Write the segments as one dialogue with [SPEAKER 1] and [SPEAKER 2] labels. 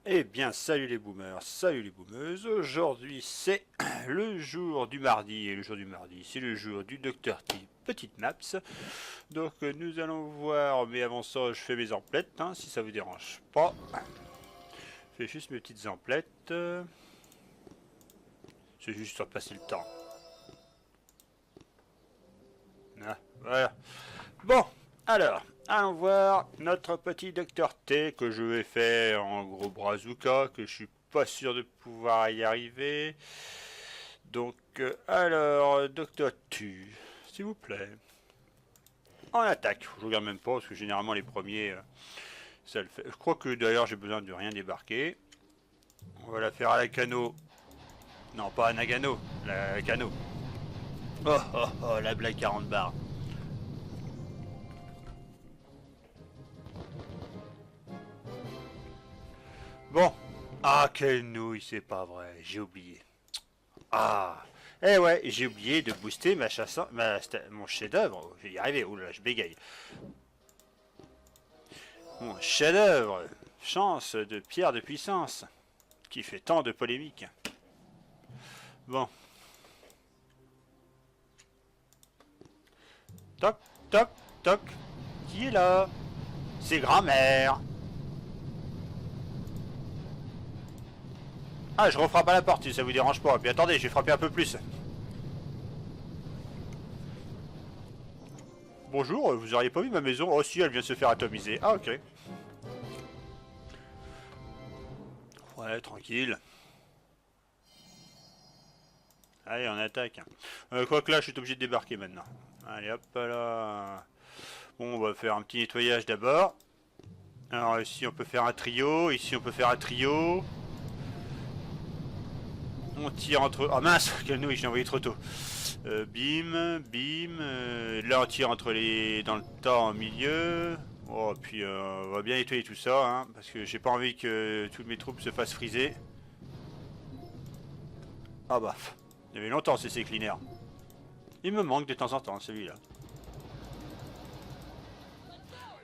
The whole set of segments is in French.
[SPEAKER 1] Eh bien, salut les boomers, salut les boomeuses. Aujourd'hui, c'est le jour du mardi. Et le jour du mardi, c'est le jour du Docteur T Petite Maps. Donc, nous allons voir. Mais avant ça, je fais mes emplettes, hein, si ça vous dérange pas. Je fais juste mes petites emplettes. C'est juste pour passer le temps. Ah, voilà. Bon, alors, allons voir notre petit Docteur T que je vais faire en gros brazuca, que je suis pas sûr de pouvoir y arriver. Donc, alors, Docteur T, s'il vous plaît. En attaque. Je regarde même pas parce que généralement les premiers, ça le fait. Je crois que d'ailleurs j'ai besoin de rien débarquer. On va la faire à la Cano. Non, pas à Nagano, la Cano. Oh oh oh, la blague 40 barres. Bon. Ah, quelle nouille, c'est pas vrai, j'ai oublié. Ah. Eh ouais, j'ai oublié de booster ma chasse, mon chef-d'œuvre. Je vais y arriver. Ouh là, je bégaye. Mon chef-d'œuvre, chance de pierre de puissance, qui fait tant de polémiques. Bon. Toc, toc, toc. Qui est là? C'est grand-mère. Ah, je refrappe à la porte si ça vous dérange pas. Puis attendez, je vais frapper un peu plus. Bonjour, vous auriez pas vu ma maison? Oh si, elle vient de se faire atomiser. Ah ok. Ouais, tranquille. Allez, on attaque. Quoique là, je suis obligé de débarquer maintenant. Allez, hop là. Bon, on va faire un petit nettoyage d'abord. Alors ici, on peut faire un trio. Ici, on peut faire un trio. On tire entre... Ah mince, quelle nouille, je l'ai envoyé trop tôt. Bim, bim. Là, on tire entre les... dans le tas en milieu. Oh, puis on va bien nettoyer tout ça, hein, parce que j'ai pas envie que toutes mes troupes se fassent friser. Ah bah, il y avait longtemps ces cleaners. Il me manque de temps en temps celui-là.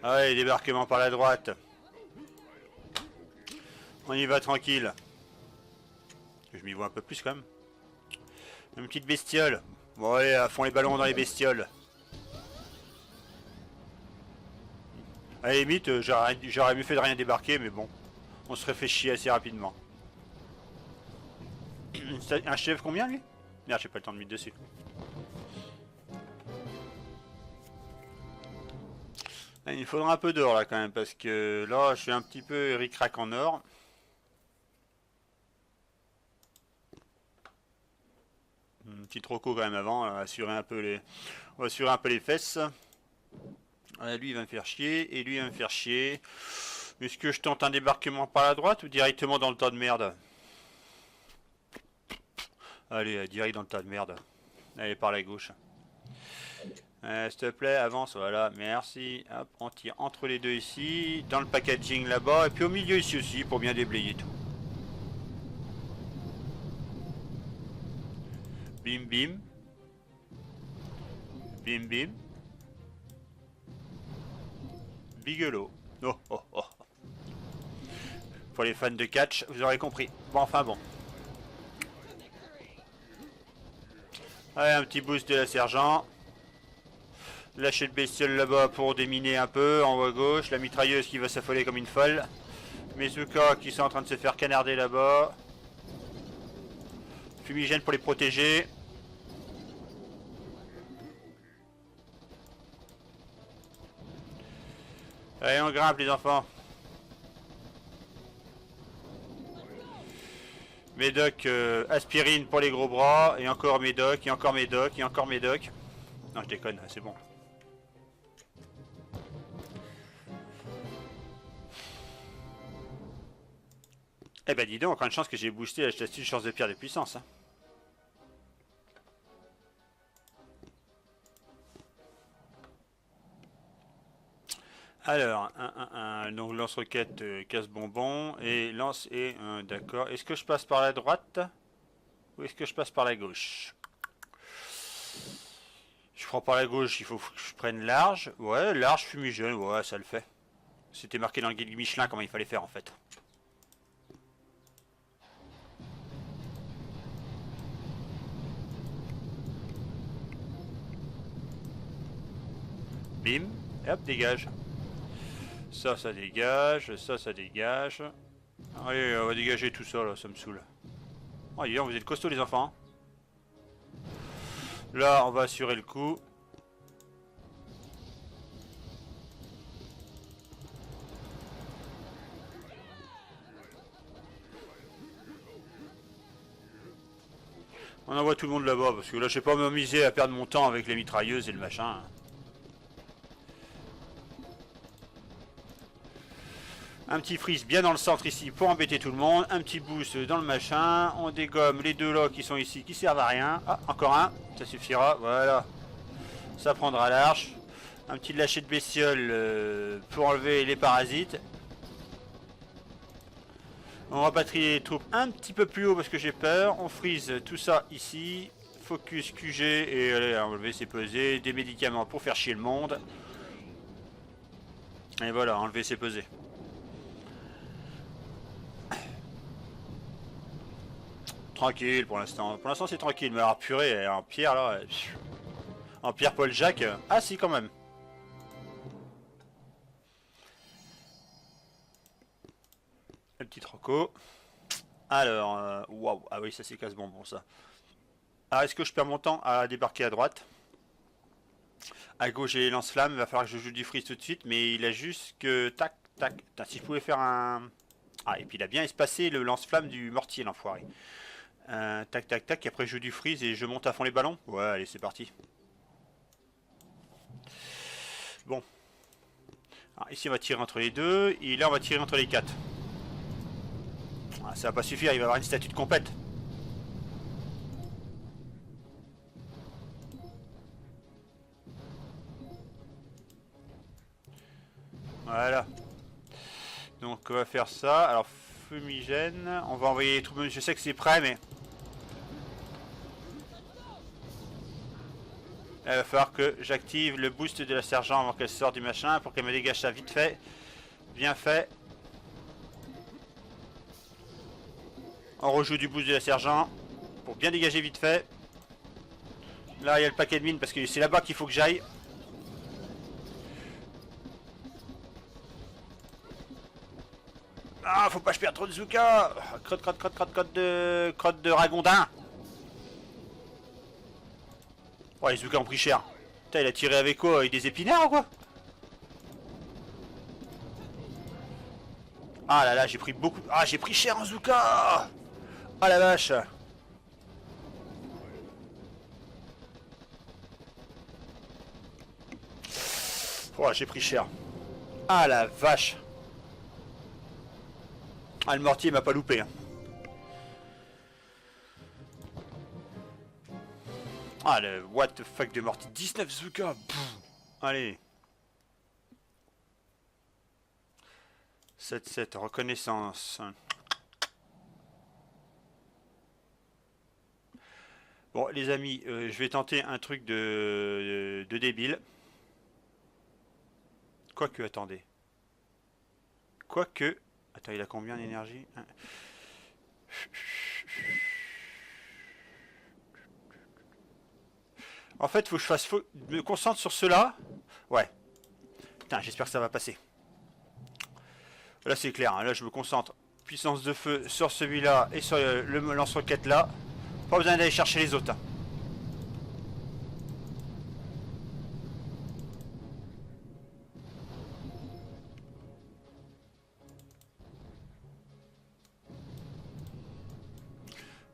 [SPEAKER 1] Allez, débarquement par la droite. On y va tranquille. Je m'y vois un peu plus quand même. Une petite bestiole. Bon allez, à fond les ballons dans les bestioles. À la limite, j'aurais mieux fait de rien débarquer, mais bon. On serait fait chier assez rapidement. Un chef combien lui? Merde, j'ai pas le temps de mettre dessus. Il faudra un peu d'or là quand même, parce que là je suis un petit peu ric-rac en or. Un petit troco quand même avant, assurer un peu les... On va assurer un peu les fesses. Lui il va me faire chier, et lui il va me faire chier. Est-ce que je tente un débarquement par la droite ou directement dans le tas de merde? Allez, direct dans le tas de merde. Allez, par la gauche. S'il te plaît, avance, voilà, merci. Hop, on tire entre les deux ici, dans le packaging là-bas, et puis au milieu ici aussi, pour bien déblayer tout. Bim bim. Bim bim. Bigelow. Oh oh oh. Pour les fans de catch, vous aurez compris. Bon, enfin bon. Allez, un petit boost de la sergent. Lâcher le bestiole là-bas pour déminer un peu, en haut à gauche. La mitrailleuse qui va s'affoler comme une folle. Mezuka qui sont en train de se faire canarder là-bas. Fumigène pour les protéger. Allez, on grimpe les enfants. Médoc, aspirine pour les gros bras. Et encore médoc, et encore médoc, et encore médoc. Non, je déconne, c'est bon. Eh ben dis donc, encore une chance que j'ai boosté la statue de chance de pierre de puissance. Hein. Alors, donc lance-roquette, casse-bonbon, et lance et d'accord. Est-ce que je passe par la droite ou est-ce que je passe par la gauche? Je prends par la gauche, il faut que je prenne large. Ouais, large, fumigène, ouais, ça le fait. C'était marqué dans le guide Michelin comment il fallait faire en fait. Bim. Et hop, dégage. Ça dégage. Ça dégage. Allez, on va dégager tout ça là, ça me saoule. Oh, dis donc, vous êtes costauds les enfants. Là, on va assurer le coup. On envoie tout le monde là-bas, parce que là, je vais pas m'amuser à perdre mon temps avec les mitrailleuses et le machin. Un petit freeze bien dans le centre ici pour embêter tout le monde. Un petit boost dans le machin. On dégomme les deux là qui sont ici qui servent à rien. Ah, encore un. Ça suffira. Voilà. Ça prendra l'arche. Un petit lâcher de bestiole pour enlever les parasites. On rapatrie les troupes un petit peu plus haut parce que j'ai peur. On freeze tout ça ici. Focus QG et allez, enlever c'est peser. Des médicaments pour faire chier le monde. Et voilà, enlever c'est peser. Tranquille pour l'instant. Pour l'instant c'est tranquille. Mais alors purée, en pierre là. En pierre Paul Jacques. Ah si quand même. Le petit troco. Alors, waouh, ah oui, ça c'est casse bonbon ça. Alors, est-ce que je perds mon temps à débarquer à droite? À gauche, j'ai les lance-flammes, il va falloir que je joue du freeze tout de suite, mais il a juste que. Tac, tac. Putain, si je pouvais faire un. Ah, et puis il a bien espacé le lance-flamme du mortier, l'enfoiré. Tac, tac, tac, et après je joue du freeze et je monte à fond les ballons. Ouais, allez, c'est parti. Bon. Alors, ici, on va tirer entre les deux, et là, on va tirer entre les quatre. Ah, ça va pas suffire, il va y avoir une statue de compète. Voilà. Donc on va faire ça. Alors fumigène, on va envoyer les troupes. Je sais que c'est prêt, mais il va falloir que j'active le boost de la sergent avant qu'elle sorte du machin pour qu'elle me dégage ça vite fait. Bien fait. On rejoue du boost de la sergent pour bien dégager vite fait. Là il y a le paquet de mines parce que c'est là-bas qu'il faut que j'aille. Ah, faut pas que je perde trop de Zuka. Crotte de ragondin. Oh, les Zuka ont pris cher. Putain, il a tiré avec quoi? Avec des épinards ou quoi? Ah là là, j'ai pris beaucoup. Ah, j'ai pris cher en Zuka. Ah la vache. Oh, j'ai pris cher. Ah la vache. Ah, le mortier m'a pas loupé. Hein. Ah, le what the fuck de mortier. 19 Zuka. Pff. Allez. 7-7, reconnaissance. Bon, les amis, je vais tenter un truc de débile. Quoique, attendez. Quoique... Attends, il a combien d'énergie? En fait, faut que je fasse... me concentre sur cela. Ouais. Putain, j'espère que ça va passer. Là, c'est clair. Hein. Là, je me concentre. Puissance de feu sur celui-là et sur le lance-roquette là. Pas besoin d'aller chercher les autres. Hein.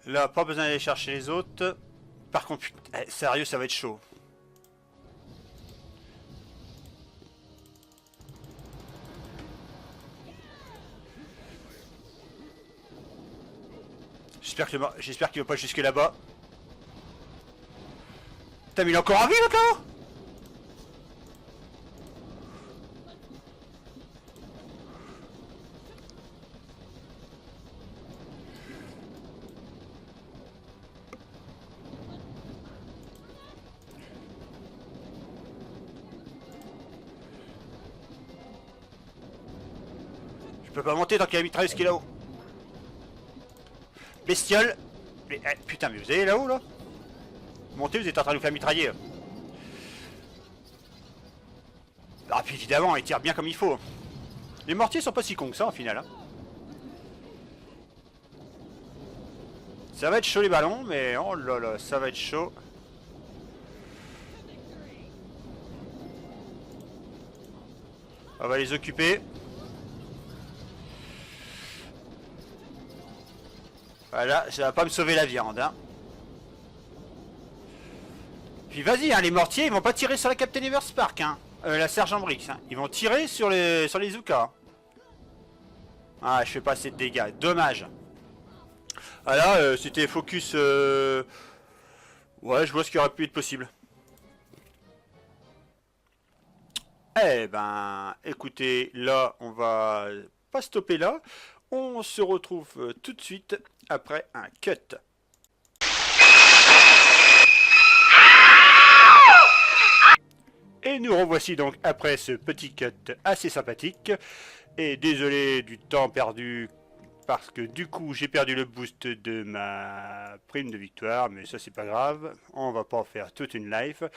[SPEAKER 1] Là, pas besoin d'aller chercher les autres. Par contre, putain, sérieux, ça va être chaud. J'espère qu'il va pas jusque là-bas. Putain, mais il est encore en vie, l'autre là? Je peux pas monter tant qu'il y a la mitrailleuse qui est là-haut. Bestiole. Mais, putain, mais vous allez là-haut, là? Montez, vous êtes en train de nous faire mitrailler. Ah, puis évidemment, il tire bien comme il faut. Les mortiers sont pas si cons que ça, au final. Hein. Ça va être chaud les ballons, mais oh là là, ça va être chaud. On va les occuper. Voilà, ça va pas me sauver la viande. Hein. Puis vas-y, hein, les mortiers, ils vont pas tirer sur la Captain Evers Park, hein. La Sergent Brix. Hein. Ils vont tirer sur les Zuka. Ah, je fais pas assez de dégâts. Dommage. Ah là, c'était focus... Ouais, je vois ce qui aurait pu être possible. Eh ben, écoutez, là, on va pas stopper là. On se retrouve tout de suite après un cut. Et nous revoici donc après ce petit cut assez sympathique. Et désolé du temps perdu parce que du coup j'ai perdu le boost de ma prime de victoire, mais ça c'est pas grave, on va pas en faire toute une live.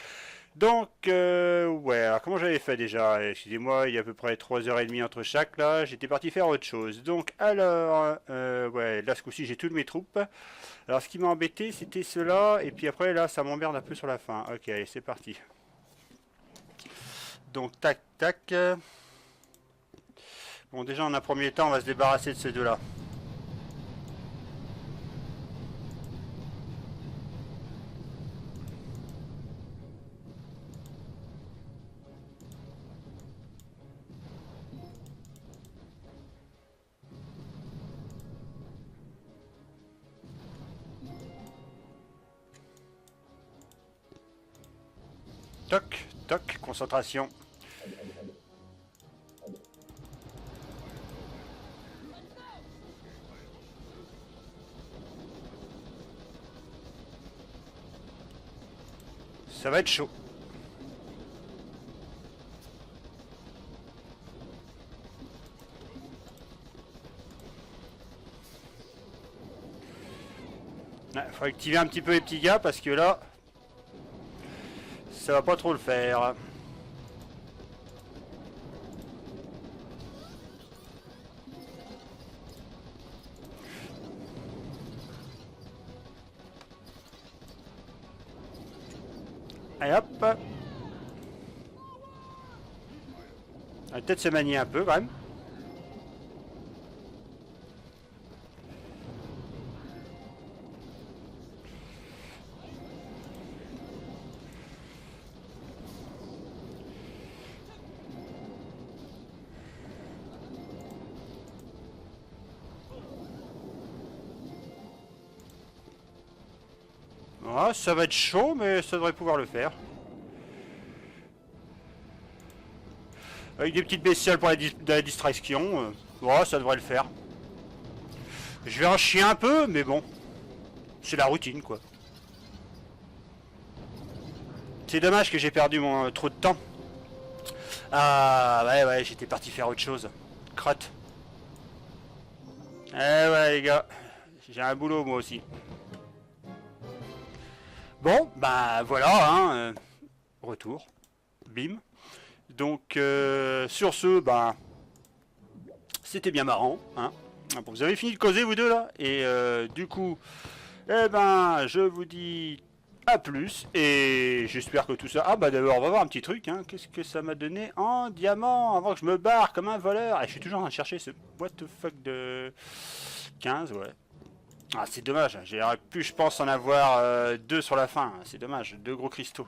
[SPEAKER 1] Donc ouais, alors comment j'avais fait déjà? Excusez-moi, il y a à peu près 3h30 entre chaque là, j'étais parti faire autre chose. Donc alors, ouais, là ce coup-ci j'ai toutes mes troupes. Alors ce qui m'a embêté c'était cela, et puis après là ça m'emmerde un peu sur la fin. Ok, allez c'est parti. Donc tac tac. Bon déjà en un premier temps on va se débarrasser de ces deux là. Toc, toc, concentration. Ça va être chaud. Il faut activer un petit peu les petits gars parce que là, ça va pas trop le faire. Allez hop. On va peut-être se manier un peu quand même. Ah, ça va être chaud, mais ça devrait pouvoir le faire. Avec des petites bestioles pour la distraction, oh, ça devrait le faire. Je vais en chier un peu, mais bon. C'est la routine, quoi. C'est dommage que j'ai perdu mon trop de temps. Ah, ouais, j'étais parti faire autre chose. Crotte. Eh ouais, les gars. J'ai un boulot, moi aussi. Bon, bah voilà, hein, retour, bim. Donc sur ce, bah c'était bien marrant, hein. Bon, vous avez fini de causer vous deux là, et du coup, eh ben je vous dis à plus, et j'espère que tout ça. Ah bah d'abord on va voir un petit truc, hein. Qu'est-ce que ça m'a donné en diamant avant que je me barre comme un voleur. Et je suis toujours en train de chercher ce what the fuck de 15, ouais. Ah, c'est dommage, j'aurais pu, je pense, en avoir deux sur la fin. C'est dommage, deux gros cristaux.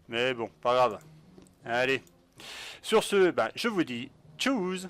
[SPEAKER 1] Mais bon, pas grave. Allez. Sur ce, bah, je vous dis, tchuss.